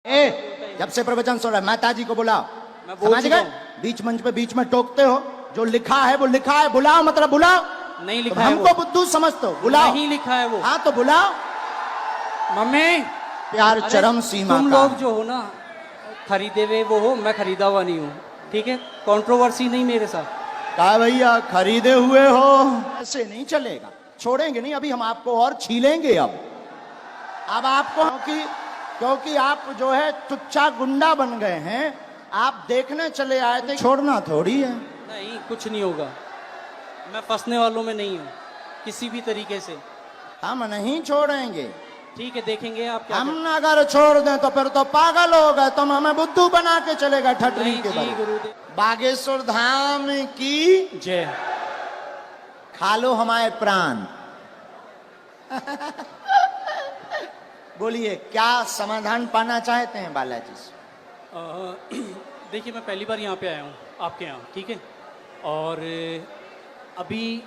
जब से प्रवचन सुन रहा है माताजी को बुलाओ। मैं बोल समझ गए? बीच मंच पे बीच में टोकते हो, जो लिखा है वो लिखा है, बुलाओ मतलब बुलाओ। नहीं लिखा तुम है हमको बुद्धू समझते हो, बुलाओ। नहीं लिखा है वो। हाँ तो बुलाओ। मम्मी प्यार चरम सीमा तुम का लोग है। जो हो ना खरीदे हुए वो हो, मैं खरीदा हुआ नहीं हूँ। ठीक है, कंट्रोवर्सी नहीं मेरे साथ। कहा भैया खरीदे हुए हो, ऐसे नहीं चलेगा, छोड़ेंगे नहीं। अभी हम आपको और छीलेंगे। अब आपको क्योंकि आप जो है टुच्चा गुंडा बन गए हैं। आप देखने चले आए थे, छोड़ना थोड़ी है। नहीं कुछ नहीं होगा, मैं फंसने वालों में नहीं हूँ किसी भी तरीके से। हम नहीं छोड़ेंगे। ठीक है, देखेंगे आप क्या हम अगर छोड़ दें तो फिर तो पागल हो गए, तुम हमें बुद्धू बना के चलेगा ठटरी नहीं के जी बल। गुरुदेव। बागेश्वर धाम की जय। खा लो हमारे प्राण। बोलिए क्या समाधान पाना चाहते हैं बालाजी से? देखिए मैं पहली बार यहाँ पे आया हूँ आपके यहाँ, ठीक है। और अभी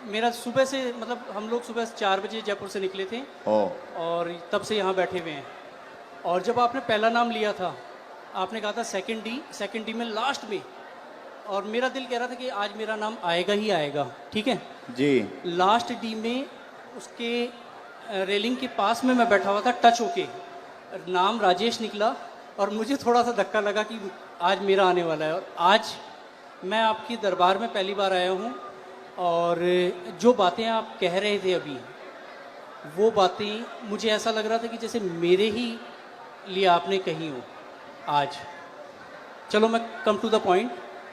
मेरा सुबह से मतलब हम लोग सुबह 4 बजे जयपुर से निकले थे और तब से यहाँ बैठे हुए हैं। और जब आपने पहला नाम लिया था, आपने कहा था सेकंड डी में लास्ट में, और मेरा दिल कह रहा था कि आज मेरा नाम आएगा ही आएगा, ठीक है जी। लास्ट डी में उसके रेलिंग के पास में मैं बैठा हुआ था, टच होके नाम राजेश निकला और मुझे थोड़ा सा धक्का लगा कि आज मेरा आने वाला है। और आज मैं आपकी दरबार में पहली बार आया हूँ और जो बातें आप कह रहे थे अभी, वो बातें मुझे ऐसा लग रहा था कि जैसे मेरे ही लिए आपने कही हो आज। चलो मैं कम टू द पॉइंट।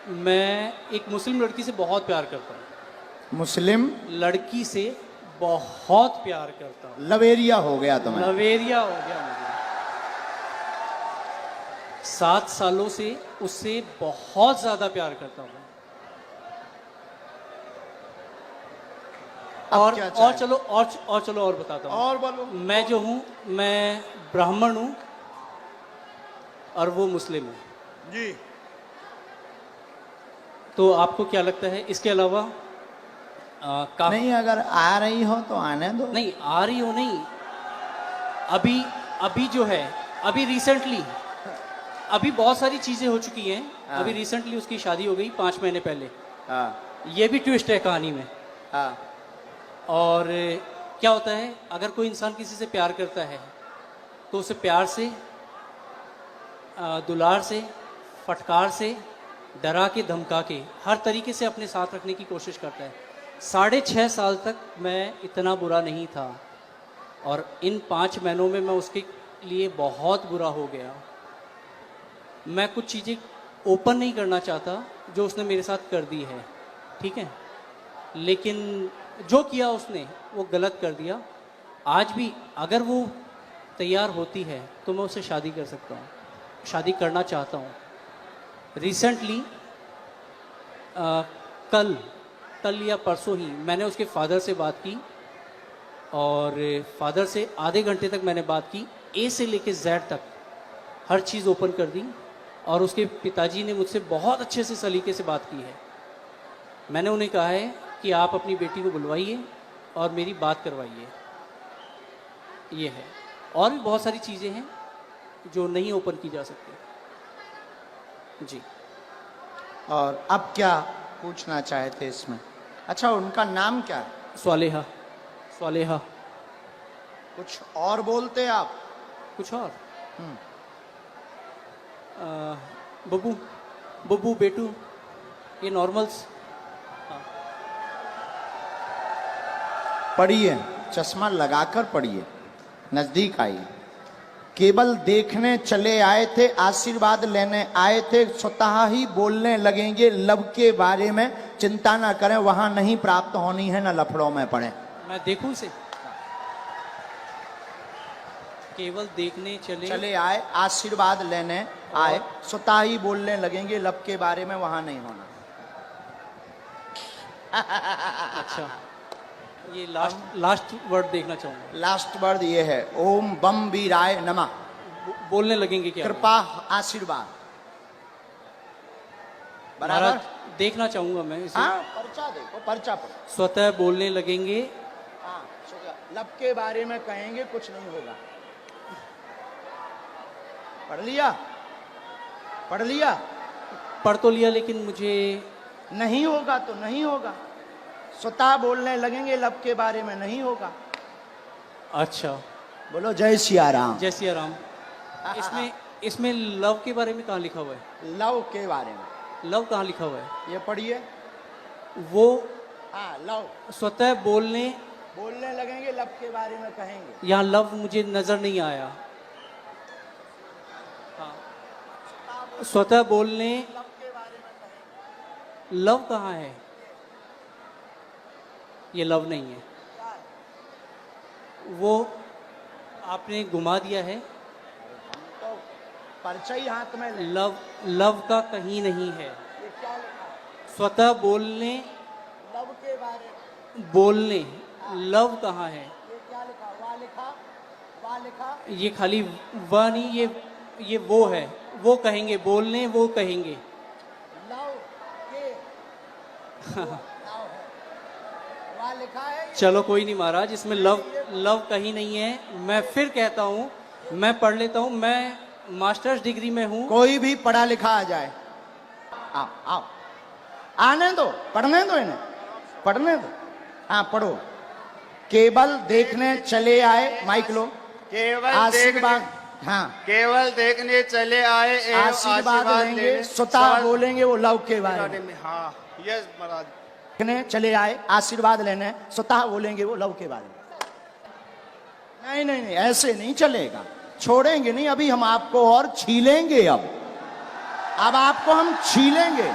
मैं एक मुस्लिम लड़की से बहुत प्यार करता हूँ। मुस्लिम लड़की से बहुत प्यार करता हूँ। लवेरिया हो गया तुम्हें। लवेरिया हो गया मुझे। 7 सालों से उससे बहुत ज्यादा प्यार करता हूँ। और चलो और बताता हूँ। और बोलो। मैं जो हूँ, मैं ब्राह्मण हूँ और वो मुस्लिम है जी। तो आपको क्या लगता है इसके अलावा नहीं, अगर आ रही हो तो आने दो। नहीं आ रही हो, नहीं अभी जो है, अभी रिसेंटली अभी बहुत सारी चीजें हो चुकी हैं। हाँ। अभी रिसेंटली उसकी शादी हो गई 5 महीने पहले। हाँ। ये भी ट्विस्ट है कहानी में। हाँ। और क्या होता है, अगर कोई इंसान किसी से प्यार करता है तो उसे प्यार से, दुलार से, फटकार से, डरा के, धमका के, हर तरीके से अपने साथ रखने की कोशिश करता है। 6.5 साल तक मैं इतना बुरा नहीं था और इन 5 महीनों में मैं उसके लिए बहुत बुरा हो गया। मैं कुछ चीज़ें ओपन नहीं करना चाहता जो उसने मेरे साथ कर दी है, ठीक है, लेकिन जो किया उसने वो गलत कर दिया। आज भी अगर वो तैयार होती है तो मैं उससे शादी कर सकता हूँ, शादी करना चाहता हूँ। रिसेंटली कल या परसों ही मैंने उसके फादर से बात की और फादर से आधे घंटे तक मैंने बात की। ए से लेके जेड तक हर चीज़ ओपन कर दी और उसके पिताजी ने मुझसे बहुत अच्छे से सलीके से बात की है। मैंने उन्हें कहा है कि आप अपनी बेटी को बुलवाइए और मेरी बात करवाइए। ये है, और भी बहुत सारी चीज़ें हैं जो नहीं ओपन की जा सकती जी। और अब क्या पूछना चाहते इसमें? अच्छा, उनका नाम क्या है? स्वालेहा। कुछ और बोलते आप? कुछ और? बब्बू बेटू, ये नॉर्मल्स। पढ़िए, चश्मा लगाकर पढ़िए, नजदीक आइए। केवल देखने चले आए थे, आशीर्वाद लेने आए थे, स्वतः ही बोलने लगेंगे लब के बारे में। चिंता ना करें, वहां नहीं प्राप्त होनी है, ना लफड़ों में पड़े। मैं देखूं इसे? केवल देखने चले आए, आशीर्वाद लेने आए, स्वतः ही बोलने लगेंगे लब के बारे में, वहां नहीं होना। अच्छा, ये लास्ट वर्ड देखना चाहूंगा। लास्ट वर्ड ये है, ओम बम वीराय नमः। बोलने लगेंगे क्या? कृपा, आशीर्वाद, बराबर देखना चाहूंगा मैं इसे। हाँ, पर्चा देखो, पर्चा पढ़ो। स्वतः बोलने लगेंगे। हाँ, लब के बारे में कहेंगे, कुछ नहीं होगा। पढ़ लिया? पढ़ लिया? पढ़ तो लिया लेकिन मुझे नहीं होगा तो नहीं होगा, स्वतः बोलने लगेंगे लब के बारे में, नहीं होगा। अच्छा बोलो जय सिया राम। जय सिया राम। इसमें इसमें लव के बारे में कहाँ लिखा हुआ है? लव के बारे में लव कहाँ लिखा हुआ है? ये पढ़िए। वो हाँ, लव स्वतः बोलने बोलने लगेंगे लब के बारे में कहेंगे। यहाँ लव मुझे नजर नहीं आया। हाँ, स्वतः बोलने लब के बारे में कहेंगे। लव कहाँ है? ये लव नहीं है, वो आपने घुमा दिया है। तो पर्चा ही हाथ में ले। लव लव का कहीं नहीं है। ये क्या लिखा है? स्वतः बोलने लव के बारे में। बोलने लव कहाँ है? ये क्या लिखा? वाह लिखा, वाह लिखा। ये खाली वह नहीं, ये वो है, वो कहेंगे बोलने, वो कहेंगे। लव के लव है, वाह लिखा है। चलो कोई नहीं महाराज, इसमें लव लव कहीं नहीं है। मैं फिर कहता हूँ, मैं पढ़ लेता हूँ, मैं मास्टर्स डिग्री में हूँ। कोई भी पढ़ा लिखा आ जाए, आओ आओ, आने दो, पढ़ने दो इन्हें, पढ़ने दो। हाँ पढ़ो। केवल देखने चले आए, माइक लो। केवल आशीर्वाद, हाँ केवल देखने चले आए एवं आशीर्वाद लेंगे, लेने स्वतः बोलेंगे वो लव के बारे में। में। हाँ यस महाराज। देखने चले आए, आशीर्वाद लेने, स्वतः बोलेंगे वो लव के बारे में। नहीं नहीं नहीं, ऐसे नहीं चलेगा, छोड़ेंगे नहीं। अभी हम आपको और छीलेंगे। अब आपको हम छीलेंगे,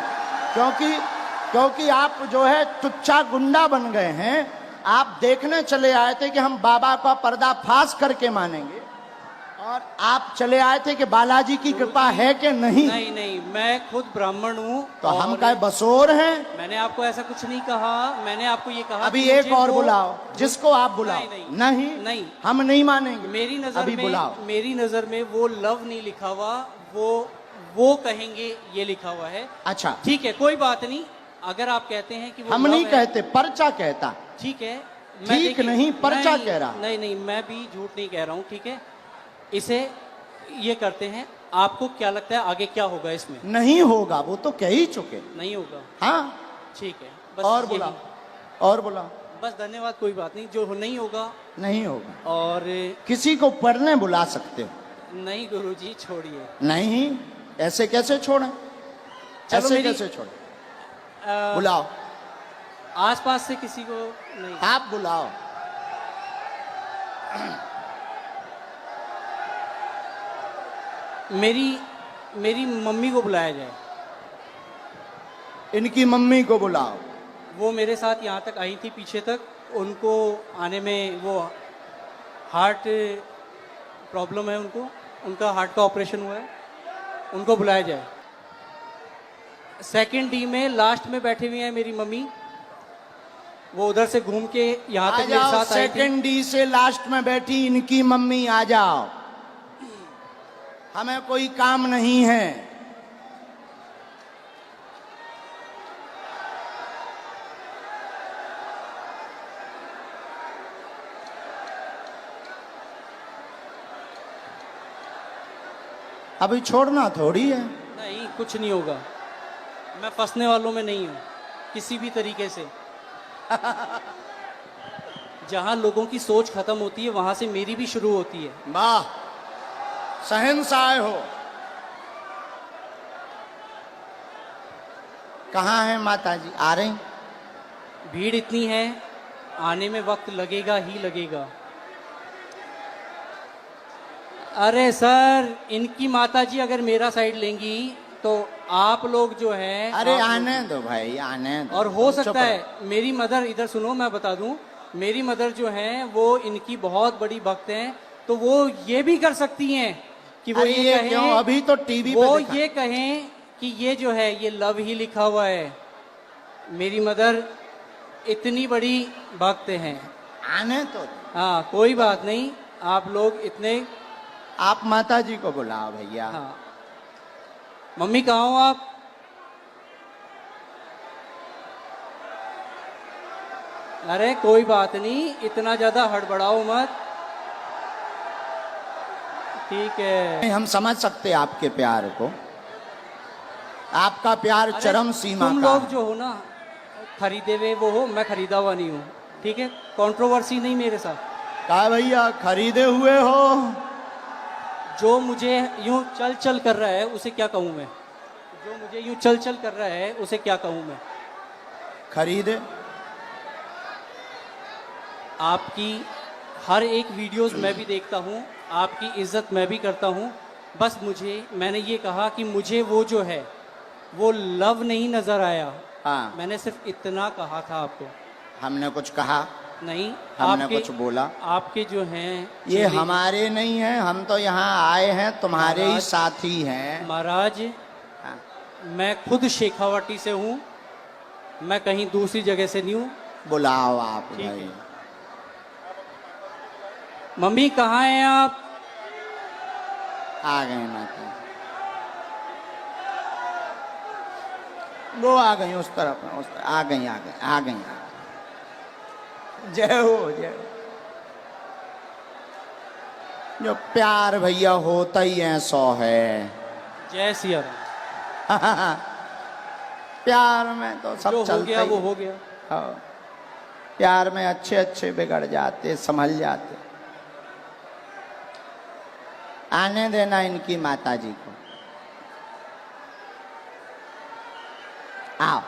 क्योंकि आप जो है तुच्चा गुंडा बन गए हैं। आप देखने चले आए थे कि हम बाबा का पर्दाफाश करके मानेंगे, और आप चले आए थे कि बालाजी की कृपा है कि नहीं। नहीं नहीं, मैं खुद ब्राह्मण हूँ। तो हम क्या बसोर हैं? मैंने आपको ऐसा कुछ नहीं कहा। मैंने आपको ये कहा अभी कि एक मुझे और वो- बुलाओ, जिसको आप बुलाओ। नहीं, नहीं नहीं। हम नहीं मानेंगे। मेरी नजर अभी में बुलाओ। मेरी नजर में वो लव नहीं लिखा हुआ, वो कहेंगे ये लिखा हुआ है। अच्छा, ठीक है, कोई बात नहीं। अगर आप कहते हैं कि वो हम love नहीं है, कहते, पर्चा कहता। ठीक है। ठीक नहीं, पर्चा कह रहा। नहीं नहीं, मैं भी झूठ नहीं कह रहा हूँ। ठीक है, इसे ये करते हैं। आपको क्या लगता है आगे क्या होगा इसमें? नहीं होगा, वो तो कह ही चुके। नहीं होगा, हाँ, ठीक है। बस और यही। बुलाओ, और बुलाओ। बस धन्यवाद, कोई बात नहीं। जो नहीं होगा, नहीं होगा। और किसी को पढ़ने बुला सकते हो? नहीं गुरुजी छोड़िए। नहीं, ऐसे कैसे छोड़ें? चलो ऐसे मेरी- कैसे छोड़ें? बुलाओ, आसपास से किसी को नहीं। आप बुलाओ। मेरी मम्मी को बुलाया जाए। इनकी मम्मी को बुलाओ। वो मेरे साथ यहाँ तक आई थी, पीछे तक। उनको आने में वो हार्ट प्रॉब्लम है उनको, उनका हार्ट का ऑपरेशन हुआ है। उनको बुलाया जाए। सेकंड डी में लास्ट में बैठी हुई है मेरी मम्मी। वो उधर से घूम के यहाँ आ तक मेरे जाओ, साथ आई थी। सेकंड डी से लास्ट में बैठी इनकी मम्मी, आ जाओ। हमें कोई काम नहीं है। अभी छोड़ना थोड़ी है। नहीं, कुछ नहीं होगा। मैं फंसने वालों में नहीं हूँ किसी भी तरीके से। जहाँ लोगों की सोच खत्म होती है, वहां से मेरी भी शुरू होती है। वाह, शहंशाह हो। कहाँ है माता जी? आ रही? भीड़ इतनी है, आने में वक्त लगेगा ही लगेगा। अरे सर, इनकी माताजी अगर मेरा साइड लेंगी तो आप लोग जो है, अरे आप लोग- आने दो भाई, आने दो। और हो चुप सकता रहो। है मेरी मदर, इधर सुनो मैं बता दूं, मेरी मदर जो है वो इनकी बहुत बड़ी भक्त हैं। तो वो ये भी कर सकती हैं कि वो अरे ये कहें, क्यों? अभी तो टीवी पे वो दिखा। ये कहें कि ये जो है ये लव ही लिखा हुआ है। मेरी मदर इतनी बड़ी भक्त हैं। आने तो। हाँ, कोई बात नहीं। आप लोग इतने, आप माता जी को बुलाओ भैया। हाँ। मम्मी कहाँ हो आप? अरे कोई बात नहीं, इतना ज्यादा हड़बड़ाओ मत। ठीक है। नहीं, हम समझ सकते हैं आपके प्यार को। आपका प्यार अरे, चरम सीमा तुम का लोग है। जो हो ना, खरीदे हुए वो हो, मैं खरीदा हुआ नहीं हूँ। ठीक है, कंट्रोवर्सी नहीं मेरे साथ। कहा भैया खरीदे हुए हो? जो मुझे यूं चल चल कर रहा है उसे क्या कहूँ मैं? जो मुझे यूं चल चल कर रहा है उसे क्या कहूँ मैं? खरीदे। आपकी हर एक वीडियोस मैं भी देखता हूँ, आपकी इज्जत मैं भी करता हूँ। बस मैंने ये कहा कि मुझे वो जो है वो लव नहीं नजर आया। हाँ, मैंने सिर्फ इतना कहा था आपको। हमने कुछ कहा नहीं, हमने आपके कुछ बोला? आपके जो हैं ये चेहरे- हमारे नहीं हैं, हम तो यहाँ आए हैं तुम्हारे ही महाराज- साथी हैं। महाराज, हाँ, मैं खुद शेखावाटी से हूँ, मैं कहीं दूसरी जगह से नहीं हूँ। बुलाओ आप ठीक भाई। है। मम्मी कहाँ हैं आप? आ गए माता, वो आ गई उस तरफ, आ गई आ गई आ गई। जय हो जय हो। जो प्यार भैया होता ही है 100 है। जय सिया राम। प्यार में तो सब जो हो चलता गया ही वो है। हो गया। हाँ। प्यार में अच्छे अच्छे बिगड़ जाते, संभल जाते। आने देना इनकी माता जी को। आओ।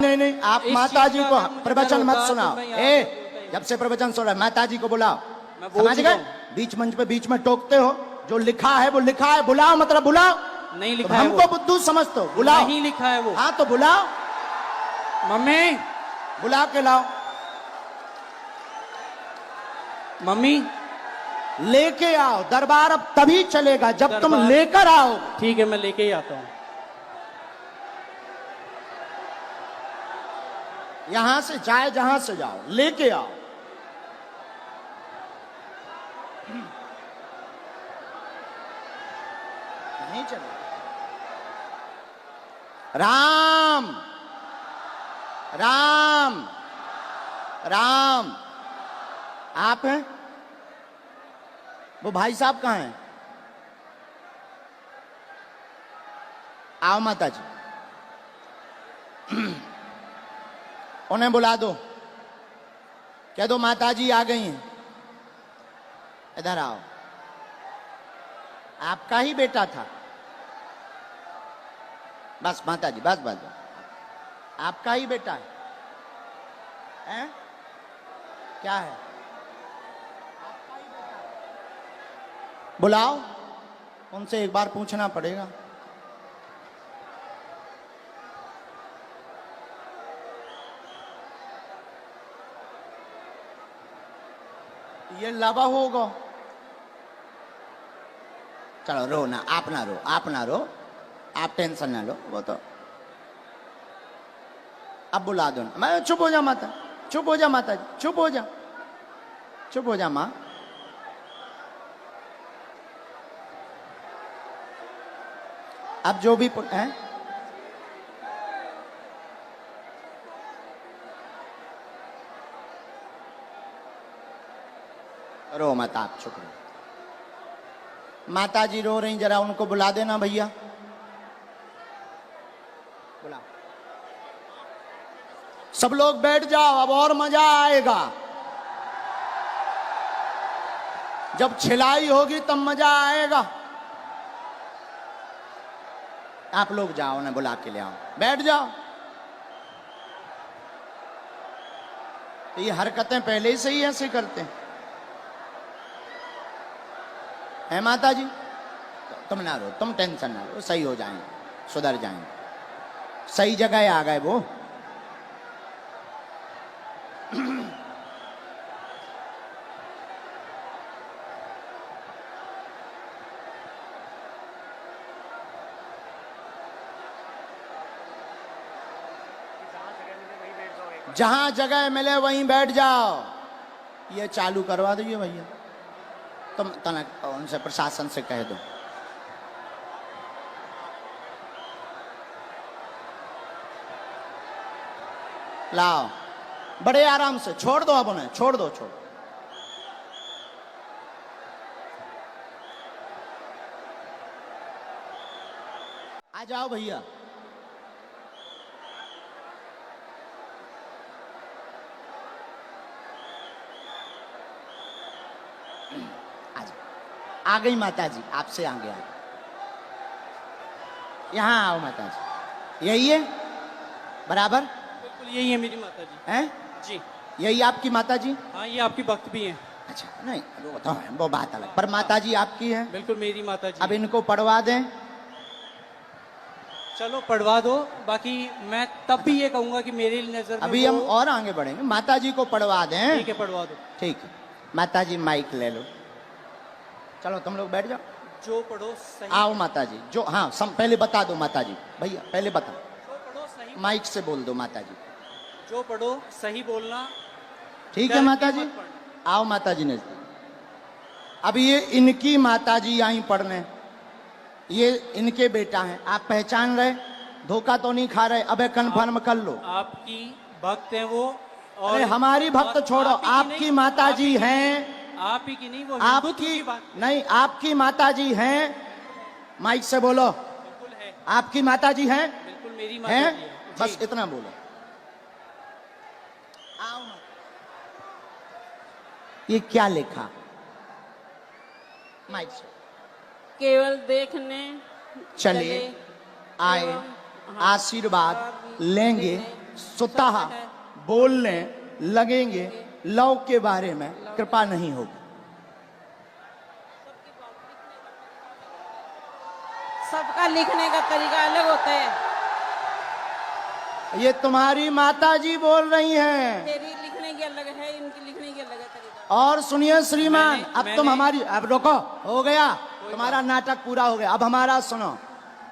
नहीं नहीं, आप इस माता चीज जी का को अगर मुझे प्रवचन डर मत होता, सुनाओ। तो मैं यहाँ पे बोलता ही जब से प्रवचन सुन रहा है, माता जी को बुलाओ। मैं बोल समझ चुका गए? हूँ। बीच मंच पे बीच में टोकते हो, जो लिखा है वो लिखा है, बुलाओ मतलब बुलाओ। नहीं तुम लिखा है हमको वो। बुद्धू समझते हो, बुलाओ। नहीं लिखा है वो। हाँ तो बुलाओ, मम्मी, बुला के लाओ। मम्मी, लेके आओ। दरबार अब तभी चलेगा जब तुम दरबार- लेकर आओ। ठीक है, मैं लेके ही आता हूँ। यहां से जाए जहां से जाओ, लेके आओ। नहीं चलेगा। राम राम राम। आप हैं? वो भाई साहब कहाँ हैं? आओ माता जी, उन्हें बुला दो। कह दो माता जी आ गई हैं, इधर आओ। आपका ही बेटा था। बस माता जी, बस बस बस। आपका ही बेटा है, हैं? क्या है? आपका ही बेटा है। बुलाओ, उनसे एक बार पूछना पड़ेगा। ये लबा होगा। चलो रो ना, आप ना रो, आप ना रो, आप टेंशन ना लो। वो तो अब बुला दो ना। मैं चुप हो जा माता, चुप हो जा माता जी, चुप हो जा, चुप हो जा माँ। अब जो भी है, रो मत, आप चुप रहो। माता जी रो रही, जरा उनको बुला देना भैया, बुला। सब लोग बैठ जाओ, अब और मजा आएगा। जब छिलाई होगी तब मजा आएगा। आप लोग जाओ ना, बुला के ले आओ, बैठ जाओ। तो ये हरकतें पहले ही से ही ऐसे करते हैं, है माता जी? तुम ना रो, तुम टेंशन ना लो, सही हो जाएंगे, सुधर जाएंगे। सही जगह आ गए वो। जहां जगह मिले वहीं बैठ जाओ। ये चालू करवा दीजिए भैया, तुम तनक उनसे प्रशासन से कह दो। लाओ, बड़े आराम से छोड़ दो, अब उन्हें छोड़ दो, छोड़। आ जाओ भैया। आ गई माता जी, आपसे आगे आ गई। यहाँ आओ माता जी, यही है बराबर बिल्कुल यही है मेरी माता जी। हैं? जी यही आपकी माता जी? हाँ, ये आपकी भक्त भी हैं। अच्छा, नहीं वो तो है, वो बात अलग, पर माता जी आपकी है। बिल्कुल मेरी माता जी। अब इनको पढ़वा दें। चलो पढ़वा दो, बाकी मैं तब भी ये कहूंगा कि मेरी नजर में अभी हम वो- और आगे बढ़ेंगे, माता जी को पढ़वा दें। ठीक है, पढ़वा दो। ठीक है, माता जी माइक ले लो, चलो तुम लोग बैठ जाओ। जो पढ़ो सही, आओ माता जी, जो हाँ पहले बता दो माता जी, भैया पहले बता, जो पढ़ो सही, माइक से बोल दो माता जी। जो पढ़ो सही बोलना। ठीक डर है के माता जी, मत पढ़ना। आओ माता जी ने। अब ये इनकी माता जी आई पढ़ने, ये इनके बेटा हैं, आप पहचान रहे, धोखा तो नहीं खा रहे? अबे कन्फर्म कर लो। आपकी भक्त हैं वो, और अरे हमारी भक्त और छोड़ो, आप ही की आपकी नहीं, माता आप ही जी की हैं, नहीं, आप ही की नहीं, वो हिंदुत्व आपकी की बात नहीं, आपकी माता जी हैं, माइक से बोलो, बिल्कुल है। आपकी माता जी हैं, बिल्कुल मेरी माता हैं? जी है। बस जी। इतना बोलो। आओ माता। ये क्या लिखा? माइक से केवल देखने चले आए, एवं आशीर्वाद लेंगे, स्वतः बोलने लगेंगे, लव के बारे में कृपा नहीं होगी। सबका लिखने का तरीका अलग होता है। ये तुम्हारी माता जी बोल रही हैं। तेरी लिखने की अलग है, इनकी लिखने की अलग है तरीका। और सुनिए श्रीमान, अब तुम मैंने- हमारी, अब रुको, हो गया तुम्हारा नाटक पूरा हो गया, अब हमारा सुनो।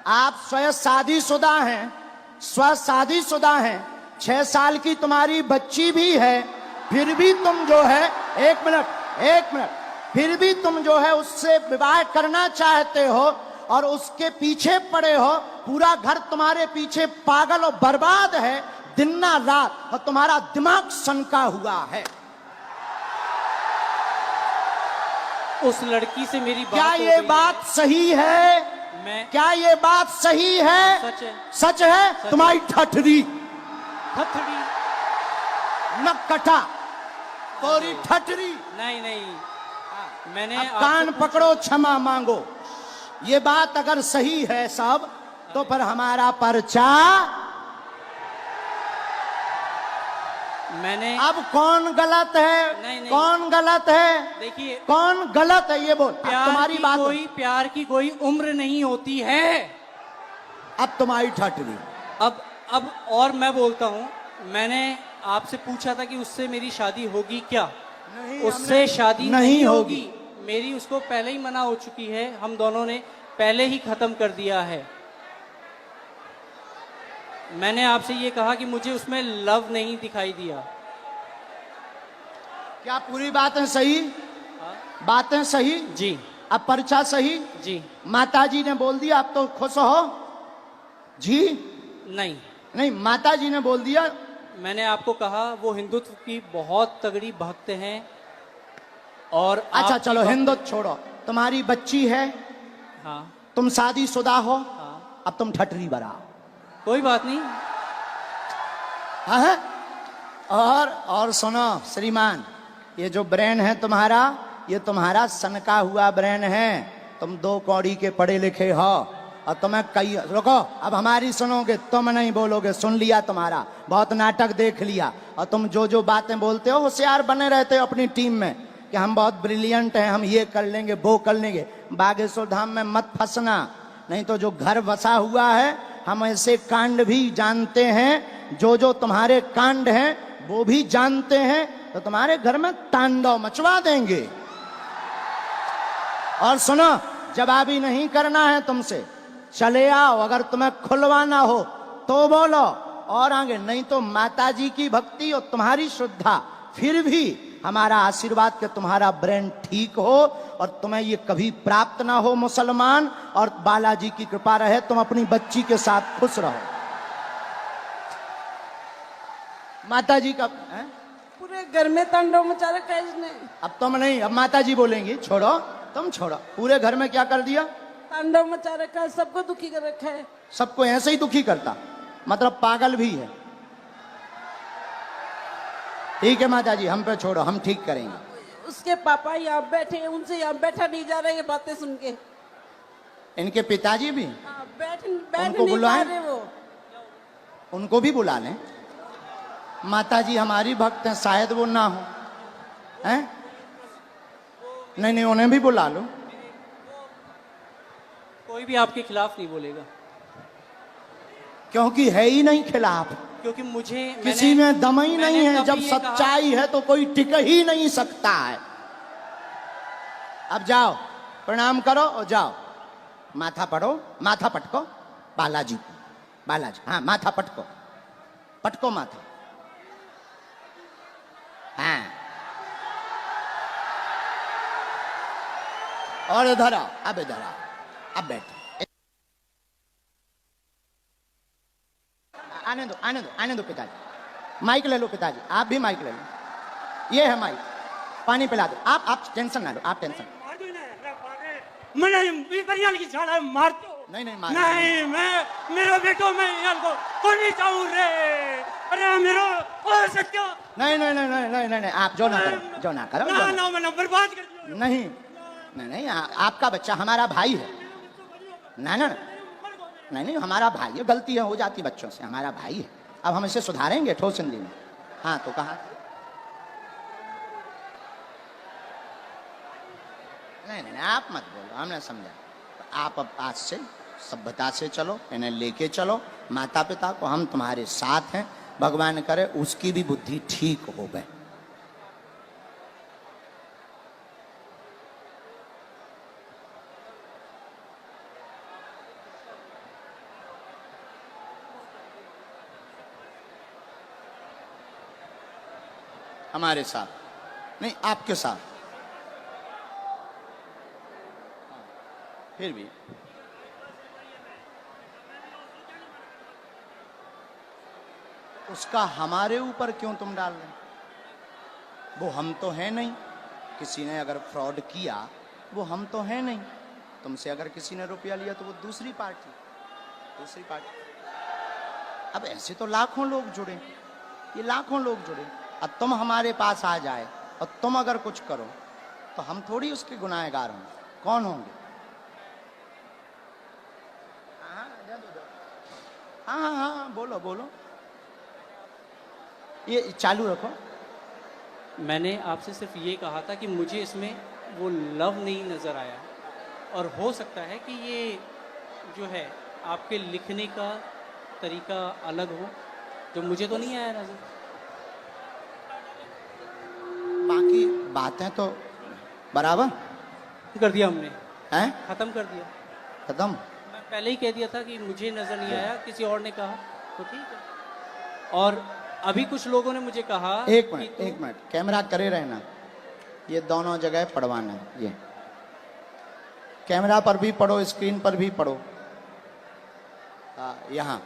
आप स्वयं शादीशुदा हैं, स्व शादीशुदा हैं, 6 साल की तुम्हारी बच्ची भी है, फिर भी तुम जो है, एक मिनट, फिर भी तुम जो है उससे विवाह करना चाहते हो और उसके पीछे पड़े हो। पूरा घर तुम्हारे पीछे पागल और बर्बाद है दिन ना रात, और तुम्हारा दिमाग सनका हुआ है। उस लड़की से मेरी बात क्या हो ये गई बात सही है? मैं क्या ये बात सही है? सच है। सच है। तुम्हारी ठठरी हथड़ी नकटा, तोरी ठठरी। नहीं नहीं, मैंने अब आपसे कान पूछा- पकड़ो, क्षमा मांगो। ये बात अगर सही है सब, तो फिर हमारा पर्चा। मैंने अब कौन गलत है? नहीं। कौन गलत है? देखिए, कौन गलत है ये बोल। अब तुम्हारी बात, प्यार की कोई उम्र नहीं होती है। अब तुम्हारी ठठरी। अब और मैं बोलता हूँ, मैंने आपसे पूछा था कि उससे मेरी शादी होगी क्या? नहीं, उससे शादी नहीं नहीं होगी। होगी। मेरी उसको पहले ही मना हो चुकी है, हम दोनों ने पहले ही खत्म कर दिया है। मैंने आपसे ये कहा कि मुझे उसमें लव नहीं दिखाई दिया। क्या पूरी बातें सही? बातें सही? जी अब पर्चा सही? जी माता जी ने बोल दिया, आप तो खुश हो जी? नहीं, नहीं, माता जी ने बोल दिया। मैंने आपको कहा वो हिंदुत्व की बहुत तगड़ी भक्त हैं। और अच्छा आपकी चलो भक्त- हिंदुत्व छोड़ो, तुम्हारी बच्ची है, हाँ तुम शादीशुदा हो, हाँ, अब तुम ठठरी बराओ। कोई बात नहीं। हाँ? और सुनो श्रीमान, ये जो ब्रेन है तुम्हारा, ये तुम्हारा सनका हुआ ब्रेन है। तुम 2 कौड़ी के पढ़े लिखे हो, और तुम्हें कई, रुको, अब हमारी सुनोगे, तुम नहीं बोलोगे, सुन लिया तुम्हारा, बहुत नाटक देख लिया, और तुम जो जो बातें बोलते हो होशियार बने रहते हो अपनी टीम में कि हम बहुत ब्रिलियंट हैं, हम ये कर लेंगे वो कर लेंगे। बागेश्वर धाम में मत फंसना, नहीं तो जो घर बसा हुआ है, हम ऐसे कांड भी जानते हैं, जो जो तुम्हारे कांड हैं वो भी जानते हैं, तो तुम्हारे घर में तांडव मचवा देंगे। और सुनो, जवाबी नहीं करना है तुमसे, चले आओ, अगर तुम्हें खुलवाना हो तो बोलो, और आगे, नहीं तो माताजी की भक्ति और तुम्हारी श्रद्धा, फिर भी हमारा आशीर्वाद के तुम्हारा ब्रेन ठीक हो और तुम्हें ये कभी प्राप्त ना हो मुसलमान, और बालाजी की कृपा रहे, तुम अपनी बच्ची के साथ खुश रहो। माताजी का है? पूरे घर में तांडव मचा रखा है इसने। अब तुम नहीं, अब माताजी बोलेंगी, छोड़ो, तुम छोड़ो। पूरे घर में क्या कर दिया? तांडव मचा रखा है, सबको दुखी कर रखा है। सबको ऐसे ही दुखी करता, मतलब पागल भी है। ठीक है माता जी, हम पे छोड़ो, हम ठीक करेंगे। उसके पापा यहाँ बैठे हैं, उनसे यहाँ बैठा नहीं जा रहा है ये बातें सुन के। इनके पिताजी भी, हाँ, बैठ उनको नहीं पा बुलाएं? रहे वो। उनको भी बुला लें। माता जी हमारी भक्त हैं, शायद वो ना हो, हैं? नहीं नहीं, उन्हें भी बुला लो। कोई भी आपके खिलाफ नहीं बोलेगा, क्योंकि है ही नहीं खिलाफ, क्योंकि मुझे किसी में दम ही नहीं मैंने है। जब कभी ये कहा- सच्चाई है तो कोई टिक ही नहीं सकता है। अब जाओ, प्रणाम करो और जाओ, माथा पढ़ो, माथा पटको। बालाजी, बालाजी, हाँ माथा पटको, पटको माथा। हाँ, और इधर आओ, अब इधर आओ, अब बैठो। आने दो, आने दो, आने दो पिताजी। माइक ले लो पिताजी, आप भी माइक ले लो। ये है माइक, पानी पिला दो। आप टेंशन ना लो, आप टेंशन। मार दो। नहीं नहीं, मार नहीं, मैं मेरा बेटो, मैं इनको को नहीं चाहूँ रे। अरे मेरा और सत्य। नहीं नहीं नहीं नहीं नहीं नहीं, आप जो ना करो, जो ना करो, ना जो ना, मैंने बर्बाद कर दिया। ना। नहीं नहीं नहीं, आपका बच्चा हमारा भाई है। ना ना, नहीं नहीं, हमारा भाई है, गलती है हो जाती बच्चों से, हमारा भाई है। अब हम इसे सुधारेंगे ठोस हिंदी में। हाँ तो कहा, नहीं नहीं नहीं, आप मत बोलो, हमने समझा। आप अब आज से सभ्यता से चलो, इन्हें लेके चलो, माता पिता को, हम तुम्हारे साथ हैं। भगवान करे उसकी भी बुद्धि ठीक हो गए। हमारे साथ नहीं, आपके साथ। फिर भी उसका हमारे ऊपर क्यों तुम डाल रहे? वो हम तो है नहीं। किसी ने अगर फ्रॉड किया, वो हम तो है नहीं। तुमसे अगर किसी ने रुपया लिया तो वो दूसरी पार्टी, दूसरी पार्टी। अब ऐसे तो लाखों लोग जुड़े, ये लाखों लोग जुड़े। अब तुम हमारे पास आ जाए और तुम अगर कुछ करो तो हम थोड़ी उसके गुनाहगार होंगे। कौन होंगे? हाँ हाँ हाँ, बोलो बोलो, ये चालू रखो। मैंने आपसे सिर्फ ये कहा था कि मुझे इसमें वो लव नहीं नज़र आया, और हो सकता है कि ये जो है आपके लिखने का तरीका अलग हो, जो मुझे तो नहीं आया नज़र। बाकी बातें तो बराबर कर दिया हमने, हैं, ख़त्म कर दिया। खत्म। मैं पहले ही कह दिया था कि मुझे नज़र नहीं आया, किसी और ने कहा तो ठीक है। और अभी कुछ लोगों ने मुझे कहा, एक मिनट, एक मिनट, कैमरा करे रहना। ये दोनों जगह पढ़वाना है, ये कैमरा पर भी पढ़ो, स्क्रीन पर भी पढ़ो। यहाँ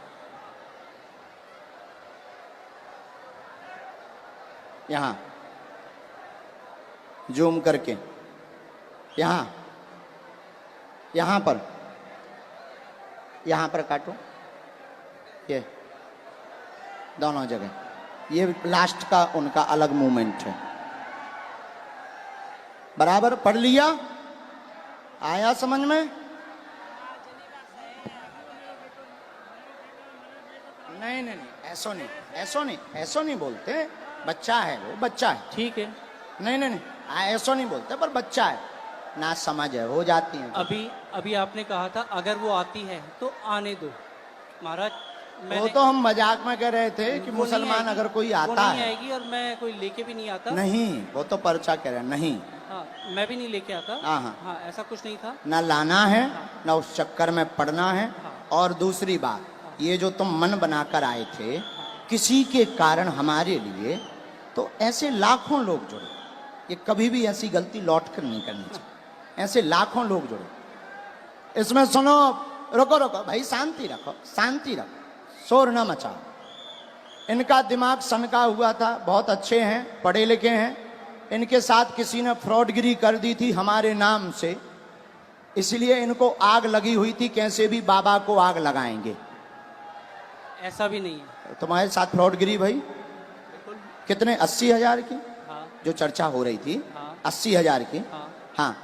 यहाँ जूम करके, यहाँ यहाँ पर काटो, ये दोनों जगह। ये लास्ट का उनका अलग मूवमेंट है। बराबर पढ़ लिया? आया समझ में? नहीं नहीं नहीं, ऐसो नहीं, ऐसो नहीं, ऐसो नहीं बोलते। बच्चा है वो, बच्चा है। ठीक है। नहीं नहीं नहीं, ऐसो नहीं बोलते, पर बच्चा है ना, समझ है, हो जाती है। अभी आपने कहा था अगर वो आती है तो आने दो महाराज। वो तो हम मजाक में कह रहे थे कि मुसलमान अगर कोई आता वो नहीं है, आएगी, और मैं कोई लेके भी नहीं आता। नहीं, वो तो पर्चा कह रहे हैं, नहीं। हाँ, मैं भी नहीं लेके आता। हाँ हाँ, हाँ, ऐसा कुछ नहीं था। ना लाना है, ना उस चक्कर में पड़ना है। और दूसरी बात, ये जो तुम मन बनाकर आए थे किसी के कारण हमारे लिए, तो ऐसे लाखों लोग जुड़े। ये कभी भी ऐसी गलती लौट कर नहीं करनी चाहिए। ऐसे लाखों लोग जुड़े। इसमें सुनो, रुको रुको भाई, शांति रखो, शांति रखो, शोर न मचाओ। इनका दिमाग सनका हुआ था, बहुत अच्छे हैं, पढ़े लिखे हैं। इनके साथ किसी ने फ्रॉडगिरी कर दी थी हमारे नाम से। इसलिए इनको आग लगी हुई थी, कैसे भी बाबा को आग लगाएंगे। ऐसा भी नहीं है। तुम्हारे साथ फ्रॉडगिरी भाई कितने 80,000 की हाँ जो चर्चा हो रही थी, हाँ 80,000 की। हाँ हाँ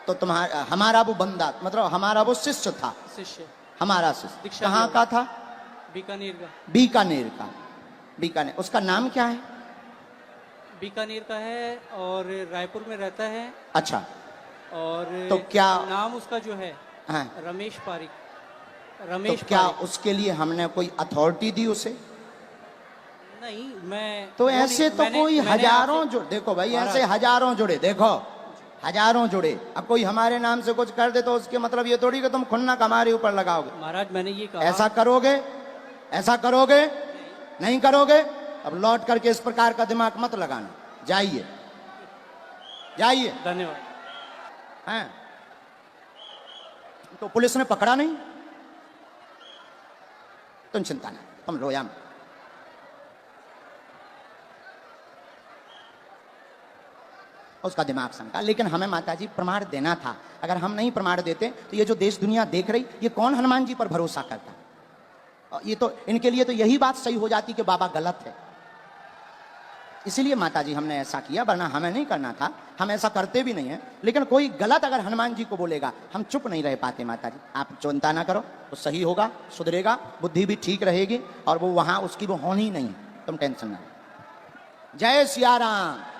तो तुम्हारा हमारा वो बंदा, मतलब हमारा वो शिष्य था, शिष्य हमारा शिष्य दीक्षा कहाँ लिया का था? बीकानेर का। बीकानेर का। बीकानेर, उसका नाम क्या है? बीकानेर का है और रायपुर में रहता है। अच्छा, और तो क्या नाम उसका जो है हाँ, रमेश पारिक। तो रमेश क्या पारिक। उसके लिए हमने कोई अथॉरिटी दी उसे? नहीं, मैं तो वो ऐसे नहीं- तो मैंने- कोई मैंने हजारों आपसे- जो देखो भाई, महाराज। ऐसे हजारों जुड़े, देखो हजारों जुड़े। अब कोई हमारे नाम से कुछ कर दे तो उसके मतलब ये थोड़ी कि तुम खुन्नक हमारे ऊपर लगाओगे। महाराज मैंने ये कहा। ऐसा करोगे? ऐसा करोगे? नहीं करोगे? अब लौट करके इस प्रकार का दिमाग मत लगाना। जाइए जाइए। धन्यवाद। हैं? तो पुलिस ने पकड़ा नहीं, तुम चिंता नहीं, तुम रोया मत। उसका दिमाग सनका। लेकिन हमें माताजी प्रमाण देना था। अगर हम नहीं प्रमाण देते तो ये जो देश दुनिया देख रही, ये कौन हनुमान जी पर भरोसा करता? और ये तो इनके लिए तो यही बात सही हो जाती कि बाबा गलत है। इसीलिए माताजी हमने ऐसा किया, वरना हमें नहीं करना था। हम ऐसा करते भी नहीं है। लेकिन कोई गलत अगर हनुमान जी को बोलेगा, हम चुप नहीं रह पाते। माताजी आप चिंता ना करो, वो सही होगा, सुधरेगा, बुद्धि भी ठीक रहेगी, और वो वहां उसकी वो होनी नहीं, तुम टेंशन ना। जय सिया राम।